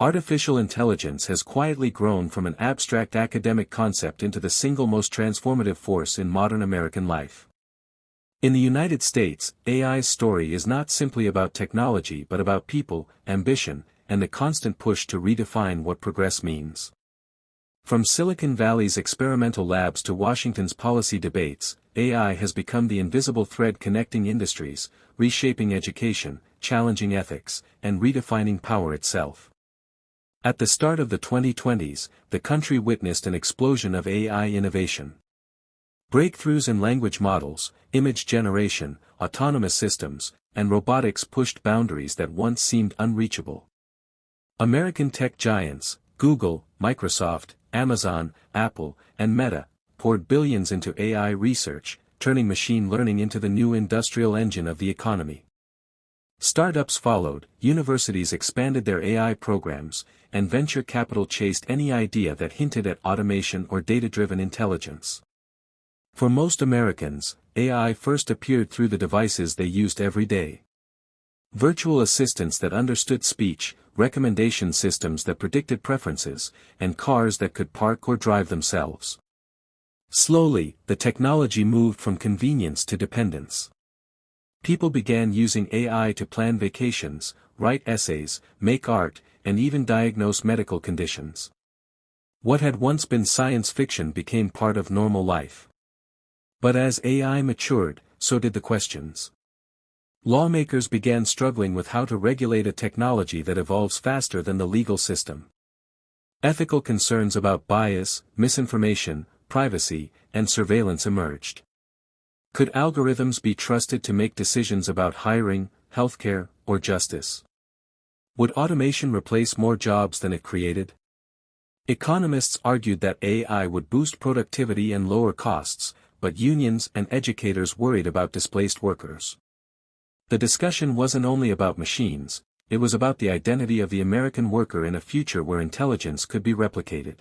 Artificial intelligence has quietly grown from an abstract academic concept into the single most transformative force in modern American life. In the United States, AI's story is not simply about technology but about people, ambition, and the constant push to redefine what progress means. From Silicon Valley's experimental labs to Washington's policy debates, AI has become the invisible thread connecting industries, reshaping education, challenging ethics, and redefining power itself. At the start of the 2020s, the country witnessed an explosion of AI innovation. Breakthroughs in language models, image generation, autonomous systems, and robotics pushed boundaries that once seemed unreachable. American tech giants, Google, Microsoft, Amazon, Apple, and Meta, poured billions into AI research, turning machine learning into the new industrial engine of the economy. Startups followed, universities expanded their AI programs, and venture capital chased any idea that hinted at automation or data-driven intelligence. For most Americans, AI first appeared through the devices they used every day. Virtual assistants that understood speech, recommendation systems that predicted preferences, and cars that could park or drive themselves. Slowly, the technology moved from convenience to dependence. People began using AI to plan vacations, write essays, make art, and even diagnose medical conditions. What had once been science fiction became part of normal life. But as AI matured, so did the questions. Lawmakers began struggling with how to regulate a technology that evolves faster than the legal system. Ethical concerns about bias, misinformation, privacy, and surveillance emerged. Could algorithms be trusted to make decisions about hiring, healthcare, or justice? Would automation replace more jobs than it created? Economists argued that AI would boost productivity and lower costs, but unions and educators worried about displaced workers. The discussion wasn't only about machines, it was about the identity of the American worker in a future where intelligence could be replicated.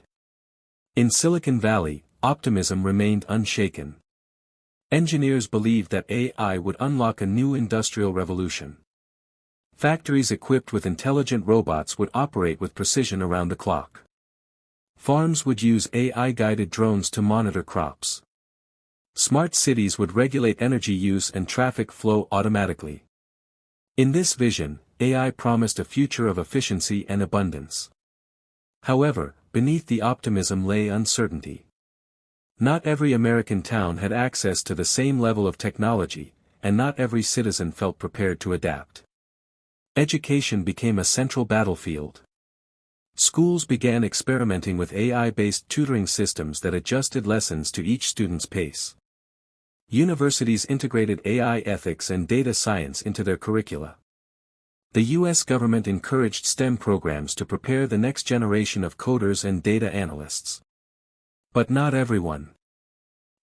In Silicon Valley, optimism remained unshaken. Engineers believed that AI would unlock a new industrial revolution. Factories equipped with intelligent robots would operate with precision around the clock. Farms would use AI-guided drones to monitor crops. Smart cities would regulate energy use and traffic flow automatically. In this vision, AI promised a future of efficiency and abundance. However, beneath the optimism lay uncertainty. Not every American town had access to the same level of technology, and not every citizen felt prepared to adapt. Education became a central battlefield. Schools began experimenting with AI-based tutoring systems that adjusted lessons to each student's pace. Universities integrated AI ethics and data science into their curricula. The U.S. government encouraged STEM programs to prepare the next generation of coders and data analysts. But not everyone.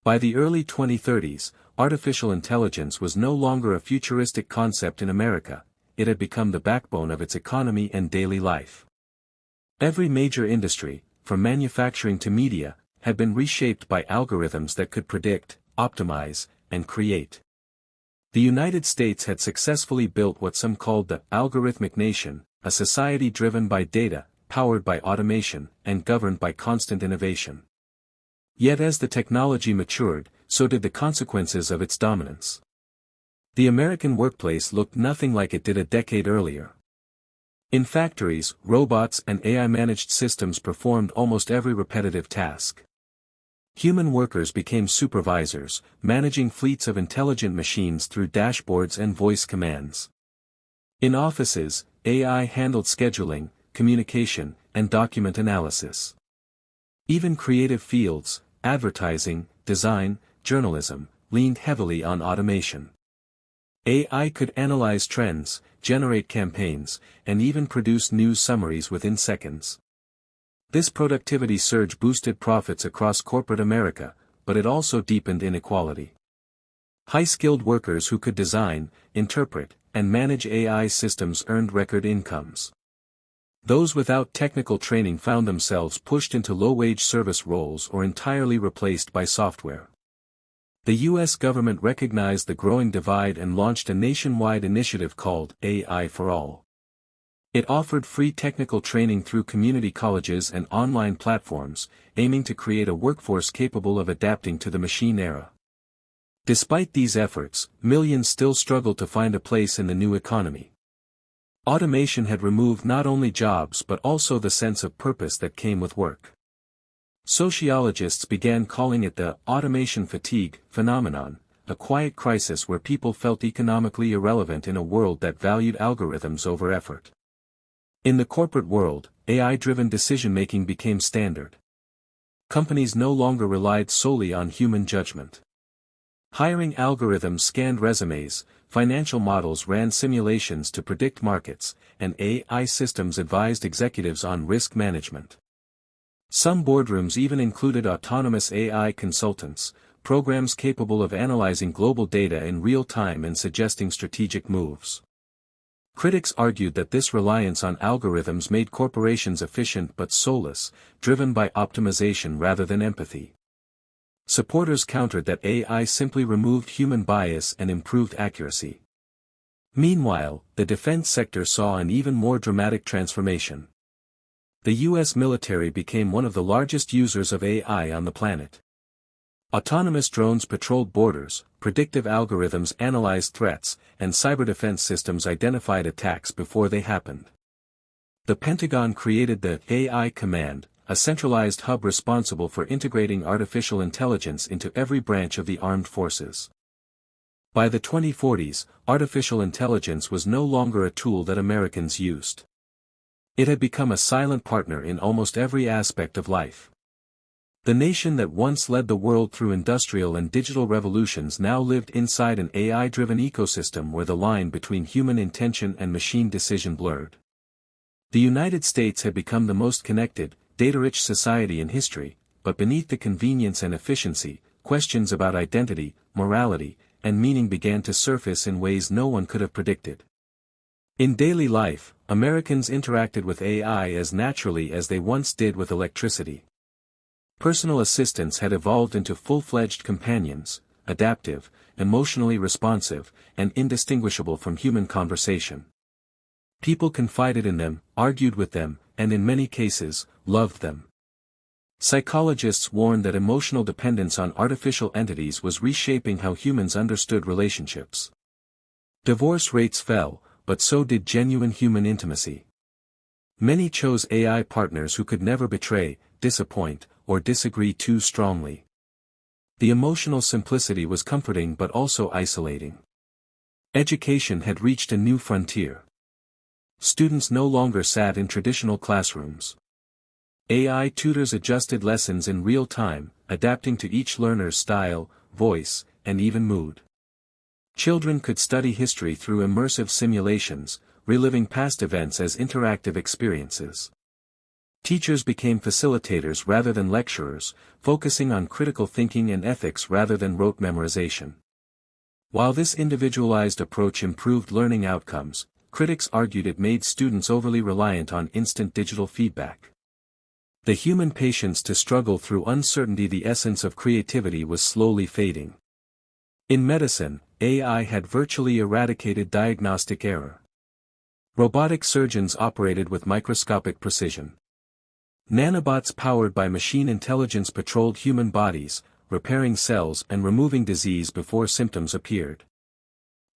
By the early 2030s, artificial intelligence was no longer a futuristic concept in America, it had become the backbone of its economy and daily life. Every major industry, from manufacturing to media, had been reshaped by algorithms that could predict, optimize, and create. The United States had successfully built what some called the algorithmic nation, a society driven by data, powered by automation, and governed by constant innovation. Yet as the technology matured, so did the consequences of its dominance. The American workplace looked nothing like it did a decade earlier. In factories, robots and AI-managed systems performed almost every repetitive task. Human workers became supervisors, managing fleets of intelligent machines through dashboards and voice commands. In offices, AI handled scheduling, communication, and document analysis. Even creative fields, advertising, design, journalism, leaned heavily on automation. AI could analyze trends, generate campaigns, and even produce news summaries within seconds. This productivity surge boosted profits across corporate America, but it also deepened inequality. High-skilled workers who could design, interpret, and manage AI systems earned record incomes. Those without technical training found themselves pushed into low-wage service roles or entirely replaced by software. The U.S. government recognized the growing divide and launched a nationwide initiative called AI for All. It offered free technical training through community colleges and online platforms, aiming to create a workforce capable of adapting to the machine era. Despite these efforts, millions still struggled to find a place in the new economy. Automation had removed not only jobs but also the sense of purpose that came with work. Sociologists began calling it the automation fatigue phenomenon, a quiet crisis where people felt economically irrelevant in a world that valued algorithms over effort. In the corporate world, AI-driven decision-making became standard. Companies no longer relied solely on human judgment. Hiring algorithms scanned resumes, financial models ran simulations to predict markets, and AI systems advised executives on risk management. Some boardrooms even included autonomous AI consultants, programs capable of analyzing global data in real time and suggesting strategic moves. Critics argued that this reliance on algorithms made corporations efficient but soulless, driven by optimization rather than empathy. Supporters countered that AI simply removed human bias and improved accuracy. Meanwhile, the defense sector saw an even more dramatic transformation. The U.S. military became one of the largest users of AI on the planet. Autonomous drones patrolled borders, predictive algorithms analyzed threats, and cyber defense systems identified attacks before they happened. The Pentagon created the AI Command, a centralized hub responsible for integrating artificial intelligence into every branch of the armed forces. By the 2040s, artificial intelligence was no longer a tool that Americans used. It had become a silent partner in almost every aspect of life. The nation that once led the world through industrial and digital revolutions now lived inside an AI-driven ecosystem where the line between human intention and machine decision blurred. The United States had become the most connected, data-rich society in history, but beneath the convenience and efficiency, questions about identity, morality, and meaning began to surface in ways no one could have predicted. In daily life, Americans interacted with AI as naturally as they once did with electricity. Personal assistants had evolved into full-fledged companions, adaptive, emotionally responsive, and indistinguishable from human conversation. People confided in them, argued with them, and in many cases, loved them. Psychologists warned that emotional dependence on artificial entities was reshaping how humans understood relationships. Divorce rates fell, but so did genuine human intimacy. Many chose AI partners who could never betray, disappoint, or disagree too strongly. The emotional simplicity was comforting but also isolating. Education had reached a new frontier. Students no longer sat in traditional classrooms. AI tutors adjusted lessons in real time, adapting to each learner's style, voice, and even mood. Children could study history through immersive simulations, reliving past events as interactive experiences. Teachers became facilitators rather than lecturers, focusing on critical thinking and ethics rather than rote memorization. While this individualized approach improved learning outcomes, critics argued it made students overly reliant on instant digital feedback. The human patience to struggle through uncertainty, the essence of creativity, was slowly fading. In medicine, AI had virtually eradicated diagnostic error. Robotic surgeons operated with microscopic precision. Nanobots powered by machine intelligence patrolled human bodies, repairing cells and removing disease before symptoms appeared.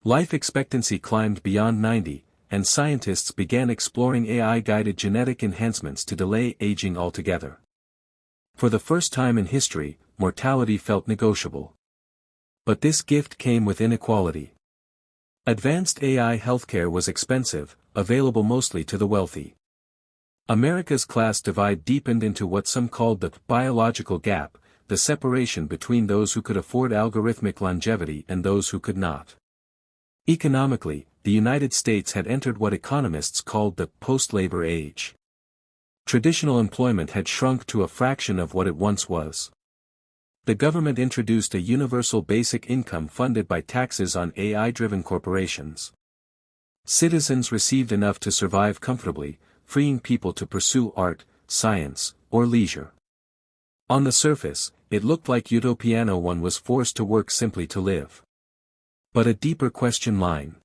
Life expectancy climbed beyond 90, and scientists began exploring AI-guided genetic enhancements to delay aging altogether. For the first time in history, mortality felt negotiable. But this gift came with inequality. Advanced AI healthcare was expensive, available mostly to the wealthy. America's class divide deepened into what some called the biological gap, the separation between those who could afford algorithmic longevity and those who could not. Economically, the United States had entered what economists called the post-labor age. Traditional employment had shrunk to a fraction of what it once was. The government introduced a universal basic income funded by taxes on AI-driven corporations. Citizens received enough to survive comfortably, freeing people to pursue art, science, or leisure. On the surface, it looked like utopia. No one was forced to work simply to live. But a deeper question line.